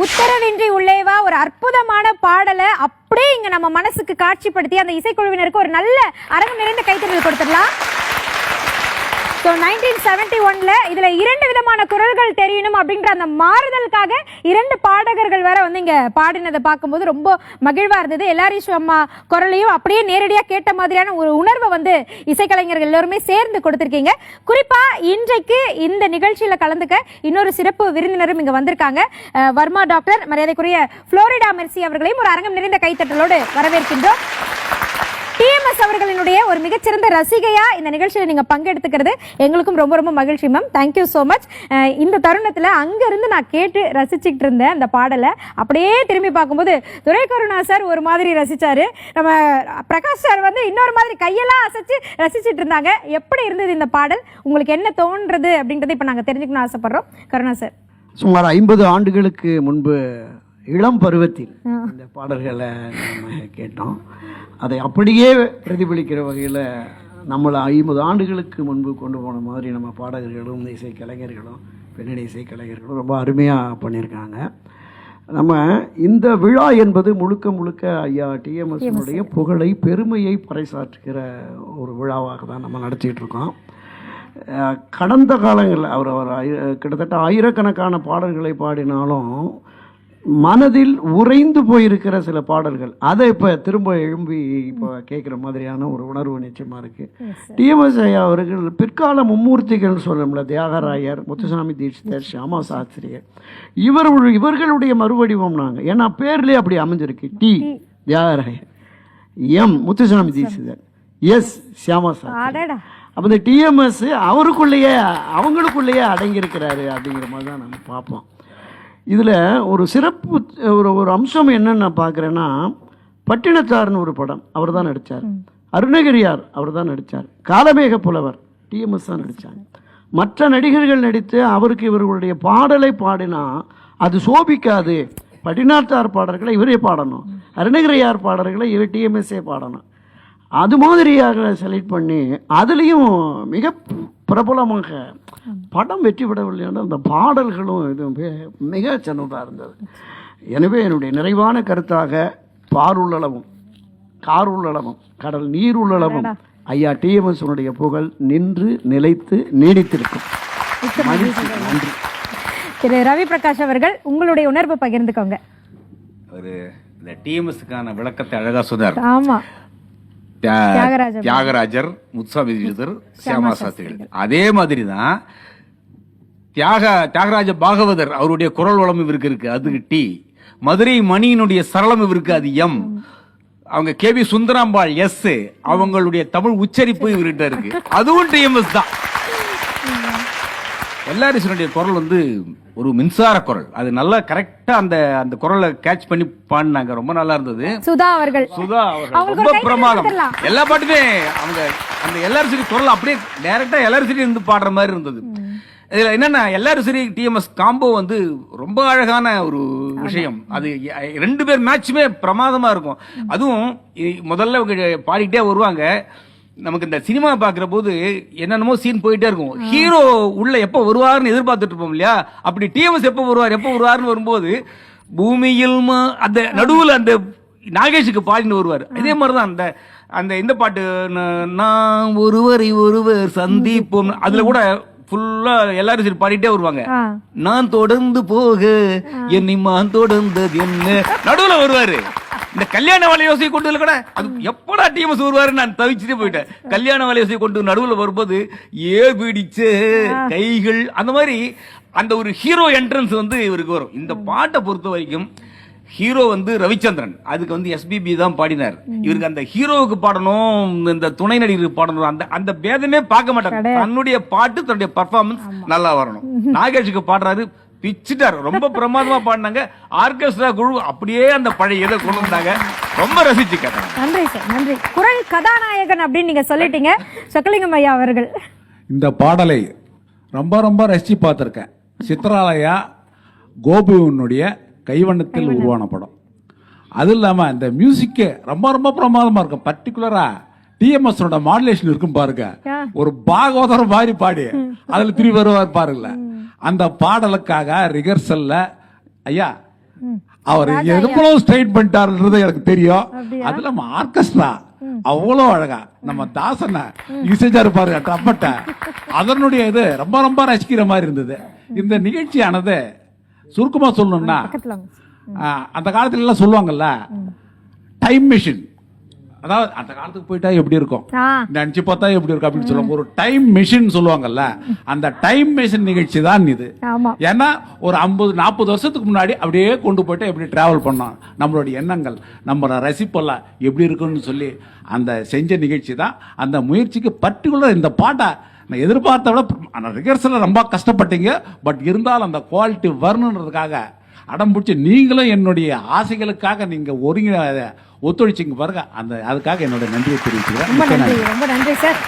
உத்தரவின்றி உள்ளேவா ஒரு அற்புதமான பாடலை அப்படியே இங்க நம்ம மனசுக்கு காட்சிப்படுத்தி அந்த இசைக்குழுவினருக்கு ஒரு நல்ல அரங்கம் நிறைந்த கைத்தறல் கொடுத்துடலாம். 1971ல இதுல 2 விதமான குரல்கள் தெரியணும் அப்படின்ற அந்த மாறுதலுக்காக 2 பாடகர்கள் வேற வந்து இங்க பாடினதை பார்க்கும்போது ரொம்ப மகிழ்வா இருந்தது. எல்லாரும் அம்மா குரலையும் அப்படியே நேரடியா கேட்ட மாதிரியான ஒரு உணர்வை வந்து இசைக்கலைஞர்கள் எல்லாருமே சேர்ந்து கொடுத்திருக்கீங்க. குறிப்பா இன்றைக்கு இந்த நிகழ்ச்சியில கலந்துக்க இன்னொரு சிறப்பு விருந்தினரும் இங்க வந்திருக்காங்க. வர்மா டாக்டர் மரியாதைக்குரிய புளோரிடா மெர்சி அவர்களையும் ஒரு அரங்கம் நிறைந்த கைத்தட்டலோடு வரவேற்கின்றோம். டிஎம்எஸ் அவர்களினுடைய ஒரு மிகச்சிறந்த ரசிகையா இந்த நிகழ்ச்சியில் நீங்க பங்கெடுத்துக்கிறது எங்களுக்கும் ரொம்ப ரொம்ப மகிழ்ச்சி மேம். Thank you so much. இந்த தருணத்துல அங்க இருந்து நான் கேட்டு ரசிச்சுட்டு இருந்தேன் அந்த பாடலை. அப்படியே திரும்பி பார்க்கும்போது துரைக்கருணா சார் ஒரு மாதிரி ரசிச்சாரு, நம்ம பிரகாஷ் சார் வந்து இன்னொரு மாதிரி கையெல்லாம் அசைச்சு ரசிச்சுட்டு இருந்தாங்க. எப்படி இருந்தது இந்த பாடல்? உங்களுக்கு என்ன தோன்றது அப்படின்றத இப்ப நாங்க தெரிஞ்சுக்கணும்னு ஆசைப்படுறோம். கருணா சார், சுமார் 50 ஆண்டுகளுக்கு முன்பு இளம் பருவத்தில் இந்த பாடல்களை நம்ம கேட்டோம். அதை அப்படியே பிரதிபலிக்கிற வகையில் நம்மளை 50 ஆண்டுகளுக்கு முன்பு கொண்டு போன மாதிரி நம்ம பாடகர்களும் இசை கலைஞர்களும் பின்னணி இசை கலைஞர்களும் ரொம்ப அருமையாக பண்ணியிருக்காங்க. நம்ம இந்த விழா என்பது முழுக்க முழுக்க ஐயா டிஎம்எஸ்னுடைய புகழை பெருமையை பறைசாற்றுகிற ஒரு விழாவாக தான் நம்ம நடத்திட்டு இருக்கோம். கடந்த காலங்களில் அவர் கிட்டத்தட்ட ஆயிரக்கணக்கான பாடல்களை பாடினாலும் மனதில் உறைந்து போயிருக்கிற சில பாடல்கள் அதை இப்போ திரும்ப எழும்பி இப்போ கேட்குற மாதிரியான ஒரு உணர்வு நிச்சயமாக இருக்குது. டிஎம்எஸ் ஐயா அவர்கள் பிற்கால மும்மூர்த்திகள் சொல்லணும்ல, தியாகராயர், முத்துசாமி தீட்சிதர், ஷியாமா சாஸ்திரியர், இவர்களுடைய மறுவடிவம் நாங்கள். ஏன்னா பேர்லேயே அப்படி அமைஞ்சிருக்கு. T Thyagarajar, M Muthuswami Dikshitar, S Shyama Sastri. அப்போ இந்த டிஎம்எஸ் அவங்களுக்குள்ளேயே அடங்கியிருக்கிறாரு அப்படிங்கிற மாதிரி தான் நம்ம பார்ப்போம். இதில் ஒரு சிறப்பு ஒரு அம்சம் என்னன்னு நான் பார்க்குறேன்னா, பட்டினத்தார்னு ஒரு படம் அவர் தான் நடித்தார், அருணகிரியார் அவர் தான் நடித்தார், காலமேக புலவர் டிஎம்எஸ் தான் நடித்தார். மற்ற நடிகர்கள் நடித்து அவருக்கு இவர்களுடைய பாடலை பாடினா அது சோபிக்காது. பட்டினத்தார் பாடல்களை இவரே பாடணும், அருணகிரியார் பாடல்களை இவர் டிஎம்எஸ்ஸே பாடணும். அது மாதிரியாக செலக்ட் பண்ணி அதுலேயும் மிக பிரபலமாக படம் வெற்றி பெறவில்லையான அந்த பாடல்களும் இது மிக சின்னதாக இருந்தது. எனவே என்னுடைய நிறைவான கருத்தாக பாருள்ளளவும் காருள்ளளவும் கடல் நீருள்ளளவும் ஐயா டிஎம்எஸ் புகழ் நின்று நிலைத்து நீடித்திருக்கும். நன்றி. திரு ரவி பிரகாஷ் அவர்கள் உங்களுடைய உணர்வு பகிர்ந்துக்கோங்க. ஒரு இந்த டிஎம்எஸ்க்கான விளக்கத்தை அழகா சொன்னார். ஆமா, தியாகராஜர், முத்துசாமி தீட்சிதர், ஷியாமா சாஸ்திரிகள். அதே மாதிரி தான் தியாகராஜ பாகவதர் அவருடைய குரல் வளம் இவருக்கு இருக்கு, அதுக்கு டி. மதுரை மணியினுடைய சரளம் இவருக்கு, அது எம். அவங்க கேவி சுந்தராம்பாள் எஸ். அவங்களுடைய தமிழ் உச்சரிப்பு இவர்கிட்ட இருக்கு, அதுவும் டிஎம்எஸ் தான். எல்லாருடைய குரல் வந்து ஒரு மின்சார குரல், அது நல்லா கரெக்டா அந்த குரலை கேட்ச் பண்ணி பாடினாங்க, ரொம்ப நல்லா இருந்தது. சுதா அவர்கள் ரொம்ப பிரமாதம். எல்லா பாட்டுமே அவங்க அந்த எல்லாரும் குரல் அப்படியே டைரக்டா எல்லாரும் இருந்து பாடுற மாதிரி இருந்தது. இதுல என்னன்னா எல்லாரும் சரி டிஎம்எஸ் காம்போ வந்து ரொம்ப அழகான ஒரு விஷயம். அது 2 பேர் மேட்சுமே பிரமாதமா இருக்கும். அதுவும் முதல்ல பாடிட்டே வருவாங்க. நமக்கு இந்த சினிமா பாக்குற போது என்னென்னமோ சீன் போயிட்டே இருக்கும். ஹீரோ உள்ள எப்ப வருவாருன்னு எதிர்பார்த்துட்டு இருப்போம் இல்லையா? அப்படி டிஎம்எஸ் எப்ப வருவாருன்னு வரும்போது பூமியில் அந்த நடுவுல அந்த நாகேஷுக்கு பாடின்னு வருவார். இதே மாதிரிதான் அந்த இந்த பாட்டு நான் ஒருவர் சந்திப்போம், அதுல கூட ஃபுல்லா எல்லாரும் சரி பாடிட்டே வருவாங்க. நான் தொடர்ந்து போக என்னை மான் தொடர்ந்தது என்ன நடுவுல வருவாரு. இந்த கல்யாண வலையோசை கொண்டு கூட அது எப்படா டிஎம்எஸ் வருவாரு நான் தவிச்சுட்டே போயிட்டேன். கல்யாண வலையோசை கொண்டு நடுவுல வரும்போது பிடிச்ச கைகள் அந்த மாதிரி அந்த ஒரு ஹீரோ என்ட்ரன்ஸ் வந்து இவருக்கு வரும். இந்த பாட்டை பொறுத்த வரைக்கும் ஹீரோ வந்து ரவிச்சந்திரன், அதுக்கு வந்து எஸ்பிபி தான் பாடினார். இவருக்கு அந்த ஹீரோவுக்கு பாடணும், இந்த துணை நடிகருக்கு பாடணும், அந்த பேதமே பார்க்க மாட்டார். தன்னுடைய பாட்டு தன்னுடைய பர்ஃபார்மன்ஸ் நல்லா வரணும். நாகேஷுக்கு பாடுறாரு, பிச்சுட்டார், ரொம்ப பிரமாதமா பாடினாங்க. ஆர்கெஸ்ட்ரா குழு அப்படியே அந்த பழைய இதை கொண்டு வந்தாங்க, ரொம்ப ரசிச்சு கேட்டாங்க. நன்றி சார், நன்றி. குரல் கதாநாயகன் அப்படின்னு நீங்க சொல்லிட்டீங்க. சொக்கலிங்கம் ஐயா அவர்கள் இந்த பாடலை ரொம்ப ரொம்ப ரசிச்சு பார்த்திருக்கேன். சித்ராலயா கோபுவனுடைய கைவண்ணத்தில் உருவான படம். அது இல்லாம இந்த மியூசிக்கு ரொம்ப ரொம்ப பிரமாதமா இருக்கும். பர்டிகுலரா டிஎம்எஸ் மாடுலேஷன் இருக்கும் பாருங்க, ஒரு பாகவதர் மாதிரி பாடி அதுல திரும்பி வருவார் பாருங்கள. அந்த பாடலுக்காக ரிகர்சல்ல ஐயா அவர் எவ்வளவு ஸ்ட்ரைட் பண்ணிட்டாருன்றது எனக்கு தெரியும். அப்படியா? அதுல நம்ம ஆர்கெஸ்ட்ரா அவ்வளோ அழகா நம்ம தாசனை இசைச்சாரு பாருங்க ட்ரம்பட்ட, அதனுடைய இது ரொம்ப ரொம்ப ரசிக்கிற மாதிரி இருந்தது. இந்த நிகழ்ச்சியானது சுருக்கமா சொல்லணும்னா பக்கத்துல வாங்க. அந்த காலத்துல எல்லாம் சொல்லுவாங்கல்ல டைம் மிஷின், அதாவது அந்த காலத்துக்கு போயிட்டா எப்படி இருக்கும், ஆ. நினைச்சு பார்த்தா எப்படி இருக்கும் அப்படின்னு சொல்லுவாங்க. ஒரு டைம் மிஷின் சொல்லுவாங்கல்ல, அந்த டைம் மிஷின் நிகழ்ச்சி தான் இது. ஆமா. ஏன்னா ஒரு 50-40 வருஷத்துக்கு முன்னாடி அப்படியே கொண்டு போயிட்டு எப்படி டிராவல் பண்ணோம், நம்மளுடைய எண்ணங்கள் நம்ம ரசிப்பெல்லாம் எப்படி இருக்குன்னு சொல்லி அந்த செஞ்ச நிகழ்ச்சி தான். அந்த முயற்சிக்கு பர்டிகுலர் இந்த பாட்டை நான் எதிர்பார்த்த விட ரிஹர்சலில் ரொம்ப கஷ்டப்பட்டீங்க. பட் இருந்தாலும் அந்த குவாலிட்டி வரணுன்றதுக்காக அடம் பிடிச்சி நீங்களும் என்னுடைய ஆசைகளுக்காக நீங்க ஒருங்கிணை ஒத்துழைச்சிங்க பாருங்க. அந்த அதுக்காக என்னோட நன்றியை தெரிவிச்சுக்கிறேன். ரொம்ப நன்றி, ரொம்ப நன்றி சார்.